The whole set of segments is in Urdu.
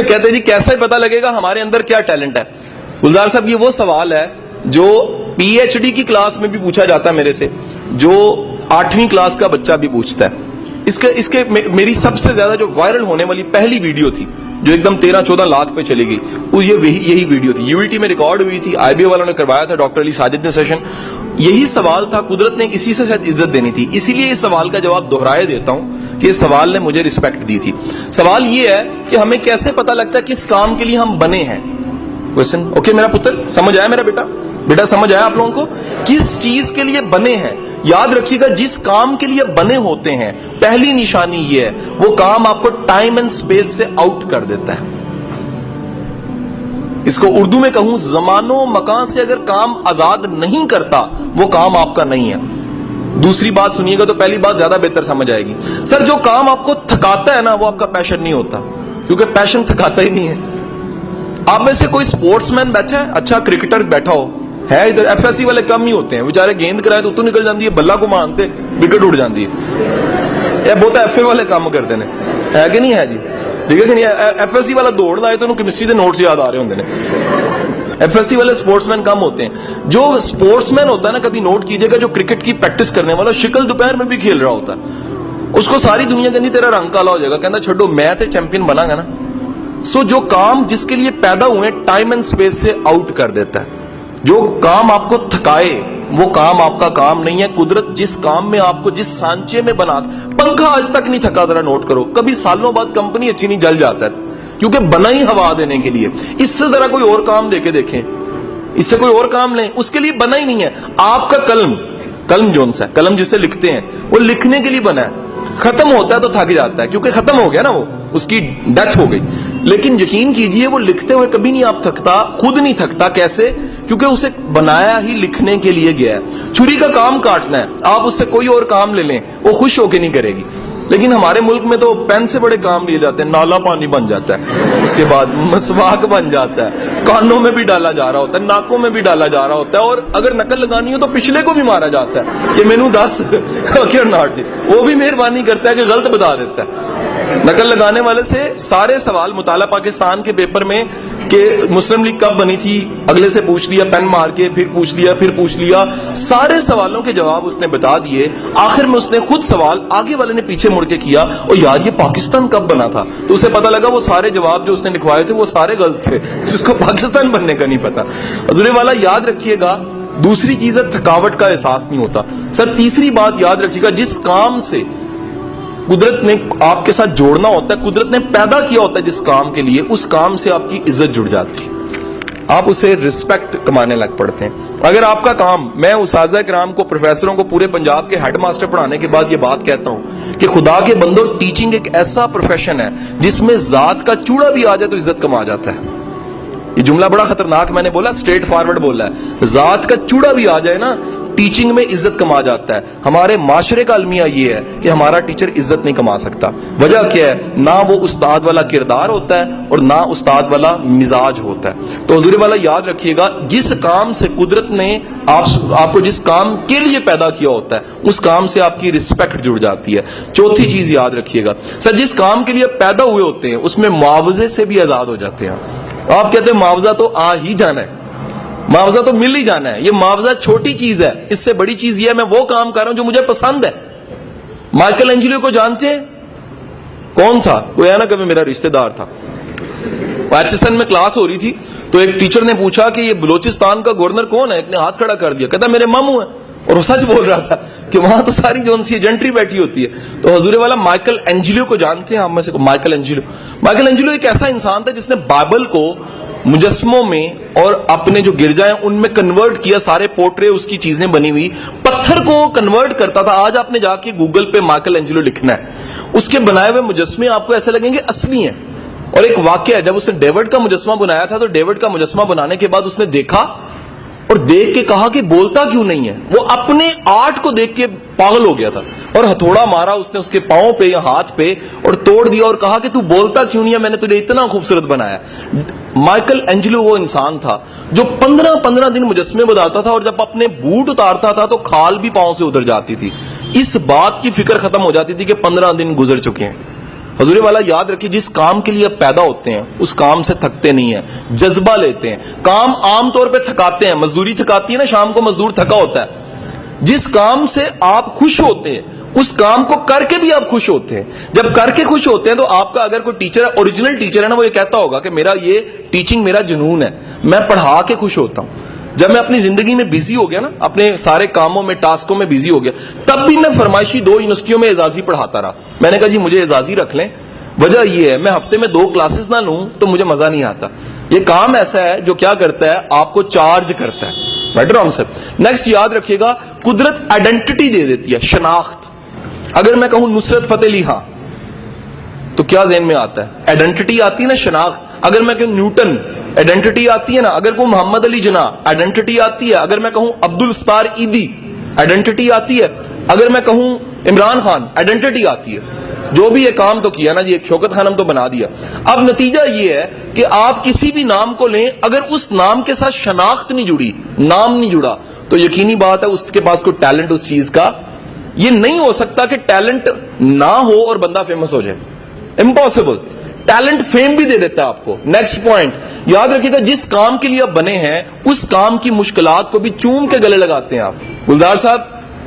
کہتے جی کیسا ہی پتا لگے گا ہمارے اندر کیا ٹیلنٹ ہے؟ گلزار صاحب یہ وہ سوال ہے جو پی ایچ ڈی کی کلاس میں بھی پوچھا جاتا ہے میرے سے, جو 8ویں کلاس کا بچہ بھی پوچھتا ہے. اس کے میری سب سے زیادہ جو وائرل ہونے والی پہلی ویڈیو تھی جو ایک دم 13-14 لاکھ پہ چلی گئی, وہ یہی ویڈیو تھی. یوٹی میں ریکارڈ ہوئی تھی, آئی بی والوں نے کروایا تھا, ڈاکٹر علی ساجد نے سیشن. یہی سوال تھا, قدرت نے اسی سے شاید عزت دینی تھی, اسی لیے اس سوال کا جواب دہرائے دیتا ہوں کہ اس سوال نے مجھے رسپیکٹ دی تھی. سوال یہ ہے کہ ہمیں کیسے پتا لگتا ہے کس کام کے لیے ہم بنے ہیں. کوشچن اوکے میرا پتر, سمجھ آیا میرا بیٹا سمجھ آیا آپ لوگوں کو کس چیز کے لیے بنے ہیں؟ یاد رکھیے گا جس کام کے لیے بنے ہوتے ہیں پہلی نشانی یہ ہے وہ کام آپ کو ٹائم اینڈ سپیس سے آؤٹ کر دیتا ہے. اس کو اردو میں کہوں, زمان و مکان سے اگر کام آزاد نہیں کرتا وہ کام آپ کا نہیں ہے. دوسری بات سنیے گا تو پہلی بات زیادہ بہتر سمجھ آئے گی. سر جو کام آپ کو تھکاتا ہے نا وہ آپ کا پیشن نہیں ہوتا, کیونکہ پیشن تھکاتا ہی نہیں ہے. آپ میں سے کوئی سپورٹس مین بیٹھا ہے, اچھا کرکٹر بیٹھا ہو ہے ادھر؟ ایف ایس سی والے کم ہی ہوتے ہیں بیچارے, گیند کرائے تو نکل جاتی ہے, بلا کو مانتے وکٹ اڑ جاتی ہے. یہ بہت ایف اے والے کام کرتے ہیں, ہے کہ نہیں ہے جی؟ ٹھیک ہے کہ نہیں؟ ایف ایس سی والا دوڑ لائے تو کیمسٹری کے نوٹس یاد آ رہے ہوتے ہیں. ایف ایس سی والے سپورٹس مین کم ہوتے ہیں. جو سپورٹس مین ہوتا ہے نا, کبھی نوٹ کیجئے گا, جو کرکٹ کی پریکٹس کرنے والا شکل دوپہر میں بھی کھیل رہا ہوتا ہے, اس کو ساری دنیا کہنی تیرا رنگ کالا ہو جائے گا, کہنا چھوڑو میں تے چیمپئن بنا گا نا. سو جو کام جس کے لیے پیدا ہوئے ٹائم اینڈ سپیس سے آؤٹ کر دیتا ہے. جو کام آپ کو تھکائے وہ کام آپ کا کام نہیں ہے. قدرت جس کام میں آپ کو جس سانچے میں بنا, پنکھا آج تک نہیں تھکا, ذرا نوٹ کرو, کبھی سالوں بعد کمپنی اچھی نہیں جل جاتا ہے کیونکہ بنا ہی ہوا دینے کے لیے. اس سے ذرا کوئی اور کام دے کے دیکھیں, اس سے کوئی اور کام لیں, اس کے لیے بنا ہی نہیں ہے. آپ کا قلم جون سا ہے, قلم جس سے لکھتے ہیں وہ لکھنے کے لیے بنا ہے. ختم ہوتا ہے تو تھک جاتا ہے کیونکہ ختم ہو گیا نا, وہ اس کی ڈیتھ ہو گئی. لیکن یقین کیجئے وہ لکھتے ہوئے کبھی نہیں آپ تھکتا, خود نہیں تھکتا. کیسے؟ کیونکہ اسے بنایا ہی لکھنے کے لیے گیا ہے. چھری کا کام کاٹنا ہے, آپ اس سے کوئی اور کام لے لیں وہ خوش ہو کے نہیں کرے گی. لیکن ہمارے ملک میں تو پین سے بڑے کام لیے جاتے ہیں. نالا پانی بن جاتا ہے, اس کے بعد مسواک بن جاتا ہے, کانوں میں بھی ڈالا جا رہا ہوتا ہے, ناکوں میں بھی ڈالا جا رہا ہوتا ہے, اور اگر نقل لگانی ہو تو پچھلے کو بھی مارا جاتا ہے کہ مینو 10 جی, وہ بھی مہربانی کرتا ہے کہ غلط بتا دیتا ہے. نقل لگانے والے سے سارے سوال مطالعہ پاکستان کے پیپر میں کہ مسلم لیگ کب بنی تھی, اگلے سے پوچھ لیا پین مار کے, پھر پوچھ لیا, سارے سوالوں کے جواب اس نے بتا دیے. آخر میں اس نے خود سوال آگے والے نے پیچھے مڑ کے کیا, اور یار یہ پاکستان کب بنا تھا, تو اسے پتا لگا وہ سارے جواب جو اس نے لکھوائے تھے وہ سارے غلط تھے, جس کو پاکستان بننے کا نہیں پتا. حضور والا یاد رکھیے گا, دوسری چیز ہے تھکاوٹ کا احساس نہیں ہوتا. سر تیسری بات یاد رکھیے گا, جس کام سے قدرت نے آپ کے ساتھ جوڑنا ہوتا ہے, قدرت نے پیدا کیا ہوتا ہے جس کام کے لیے, اس کام سے آپ کی عزت جڑ جاتی, آپ اسے رسپیکٹ کمانے لگ پڑتے ہیں. اگر آپ کا کام, میں اساتذہ کرام کو, پروفیسروں کو پورے پنجاب کے ہیڈ ماسٹر پڑھانے کے بعد یہ بات کہتا ہوں کہ خدا کے بندوں, ٹیچنگ ایک ایسا پروفیشن ہے جس میں ذات کا چوڑا بھی آ جائے تو عزت کما جاتا ہے. یہ جملہ بڑا خطرناک میں نے بولا, اسٹریٹ فارورڈ بولا ہے. ذات کا چوڑا بھی آ جائے نا, ٹیچنگ میں عزت کما جاتا ہے. ہمارے معاشرے کا المیہ یہ ہے کہ ہمارا ٹیچر عزت نہیں کما سکتا. وجہ کیا ہے؟ نہ وہ استاد والا کردار ہوتا ہے اور نہ استاد والا مزاج ہوتا ہے. تو حضور والا یاد رکھیے گا, جس کام سے قدرت نے آپ کو جس کام کے لیے پیدا کیا ہوتا ہے اس کام سے آپ کی رسپیکٹ جڑ جاتی ہے. چوتھی چیز یاد رکھیے گا, سر جس کام کے لیے پیدا ہوئے ہوتے ہیں اس میں معاوضے سے بھی آزاد ہو جاتے ہیں. آپ کہتے ہیں معاوضہ تو آ ہی جانا ہے, معاوضہ تو مل ہی جانا ہے. یہ معاوضہ چھوٹی چیز ہے, اس سے بڑی چیز یہ ہے میں وہ کام کر رہا ہوں جو مجھے پسند ہے. مائیکل اینجلو کو جانتے ہیں؟ کون تھا؟ وہ ہے نا کبھی میرا رشتہ دار تھا. ایچسن میں کلاس ہو رہی تھی تو ایک ٹیچر نے پوچھا کہ یہ بلوچستان کا گورنر کون ہے؟ ایک نے ہاتھ کھڑا کر دیا, کہتا میرے ماموں ہیں. اور وہ سچ بول رہا تھا کہ وہاں تو ساری جو سی ایجنٹری بیٹھی ہوتی ہے. تو حضور والا مائیکل اینجلو کو جانتے ہیں آپ میں سے؟ مائیکل اینجلو ایک ایسا انسان تھا جس نے بائبل کو مجسموں میں اور اپنے جو گرجا ہیں ان میں کنورٹ کیا. سارے پورٹرے اس کی چیزیں بنی ہوئی, پتھر کو کنورٹ کرتا تھا. آج آپ نے جا کے گوگل پہ مائیکل اینجلو لکھنا ہے, اس کے بنائے ہوئے مجسمے آپ کو ایسے لگیں گے اصلی ہیں. اور ایک واقعہ ہے, جب اس نے ڈیوڈ کا مجسمہ بنایا تھا تو ڈیوڈ کا مجسمہ بنانے کے بعد اس نے دیکھا اور دیکھ کے کہا کہ بولتا کیوں نہیں ہے. وہ اپنے آرٹ کو دیکھ کے پاگل ہو گیا تھا اور ہتھوڑا مارا اس نے اس کے پاؤں پہ یا ہاتھ پہ اور توڑ دیا اور کہا کہ تو بولتا کیوں نہیں ہے, میں نے تجھے اتنا خوبصورت بنایا. مائیکل اینجلو وہ انسان تھا جو 15 دن مجسمے بناتا تھا, اور جب اپنے بوٹ اتارتا تھا تو کھال بھی پاؤں سے اتر جاتی تھی. اس بات کی فکر ختم ہو جاتی تھی کہ 15 دن گزر چکے ہیں. حضور والا یاد رکھیے جس کام کے لیے آپ پیدا ہوتے ہیں اس کام سے تھکتے نہیں ہیں، جذبہ لیتے ہیں. کام عام طور پہ تھکاتے ہیں، مزدوری تھکاتی ہے نا، شام کو مزدور تھکا ہوتا ہے. جس کام سے آپ خوش ہوتے ہیں اس کام کو کر کے بھی آپ خوش ہوتے ہیں. جب کر کے خوش ہوتے ہیں تو آپ کا اگر کوئی ٹیچر ہے، اوریجنل ٹیچر ہے نا، وہ یہ کہتا ہوگا کہ میرا یہ ٹیچنگ میرا جنون ہے، میں پڑھا کے خوش ہوتا ہوں. جب میں اپنی زندگی میں بزی ہو گیا نا، اپنے سارے کاموں میں ٹاسکوں میں بزی ہو گیا، تب بھی میں فرمائشی 2 یونیورسٹیوں میں اعزازی پڑھاتا رہا. میں نے کہا جی مجھے اعزازی رکھ لیں. وجہ یہ ہے میں ہفتے میں 2 کلاسز نہ لوں تو مجھے مزہ نہیں آتا. یہ کام ایسا ہے جو کیا کرتا ہے، آپ کو چارج کرتا ہے. بیٹر رانگ سر. نیکسٹ یاد رکھیے گا، قدرت آئیڈینٹی دے دیتی ہے، شناخت. اگر میں کہوں نصرت فتح علی خان تو کیا ذہن میں آتا ہے؟ آئیڈینٹی آتی ہے نا، شناخت. اگر میں کہوں نیوٹن، آئیڈینٹی آتی ہے نا. اگر کہوں محمد علی جناح، آئیڈینٹی آتی ہے. اگر میں کہوں عبد الستار عیدی، آئیڈینٹی آتی ہے. اگر میں کہوں عمران خان، آئیڈینٹی آتی ہے. جو بھی یہ کام تو کیا نا جی، ایک شوکت خانم تو بنا دیا. اب نتیجہ یہ ہے کہ آپ کسی بھی نام کو لیں، اگر اس نام کے ساتھ شناخت نہیں جڑی، نام نہیں جڑا، تو یقینی بات ہے اس کے پاس کوئی ٹیلنٹ اس چیز کا. یہ نہیں ہو سکتا کہ ٹیلنٹ نہ ہو اور بندہ فیمس ہو جائے. امپاسبل. ٹیلنٹ فیم بھی دے دیتا ہے آپ کو. نیکسٹ پوائنٹ یاد رکھیے گا، جس کام کے لیے آپ بنے ہیں اس کام کی مشکلات کو بھی چوم کے گلے لگاتے ہیں آپ. گلزار صاحب،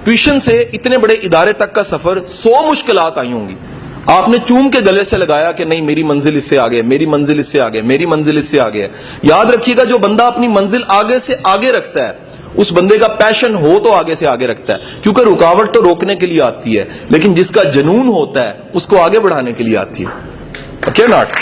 ٹیوشن سے اتنے بڑے ادارے تک کا سفر 100 مشکلات آئی ہوں گی. آپ نے چوم کے گلے سے لگایا کہ نہیں میری منزل اس سے آگے، میری منزل اس سے آگے، میری منزل اس سے آگے. یاد رکھیے گا جو بندہ اپنی منزل آگے سے آگے رکھتا ہے اس بندے کا پیشن ہو تو آگے سے آگے رکھتا ہے، کیونکہ رکاوٹ تو روکنے کے لیے آتی ہے، لیکن جس کا جنون ہوتا ہے اس کو آگے بڑھانے کے لیے آتی ہے. Okay not.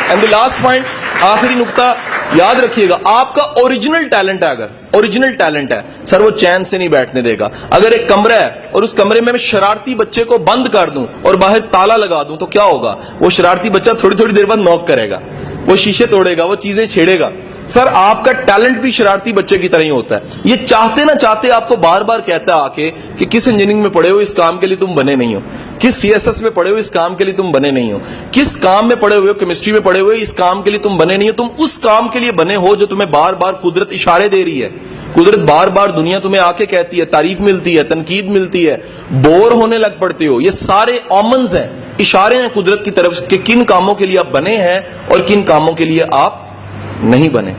And the last point, آخری نقطہ یاد رکھیے گا، آپ کا اوریجنل ٹیلنٹ ہے، اگر اوریجنل ٹیلنٹ ہے سر، وہ چین سے نہیں بیٹھنے دے گا. اگر ایک کمرہ ہے اور اس کمرے میں شرارتی بچے کو بند کر دوں اور باہر تالا لگا دوں تو کیا ہوگا؟ وہ شرارتی بچہ تھوڑی تھوڑی دیر بعد نوک کرے گا، وہ شیشے توڑے گا، وہ چیزیں چھیڑے گا. سر آپ کا ٹیلنٹ بھی شرارتی بچے کی طرح ہی ہوتا ہے. یہ چاہتے نہ چاہتے آپ کو بار بار کہتا ہے آ کے کہ کس انجینئرنگ میں پڑھے ہو اس کام کے لیے تم بنے نہیں ہو، کس سی ایس ایس میں پڑھے ہو اس کام کے لیے تم بنے نہیں ہو، کس کام میں پڑھے ہوئے ہو، کیمسٹری میں پڑھے ہوئے اس کام کے لیے تم بنے نہیں ہو. تم اس کام کے لیے بنے ہو جو تمہیں بار بار قدرت اشارے دے رہی ہے. قدرت بار بار دنیا تمہیں آ کے کہتی ہے، تعریف ملتی ہے، تنقید ملتی ہے، بور ہونے لگ پڑتے ہو. یہ سارے اومنز ہیں، اشارے ہیں قدرت کی طرف کہ کن کاموں کے لیے آپ بنے ہیں اور کن کاموں کے لیے آپ نہیں بنے.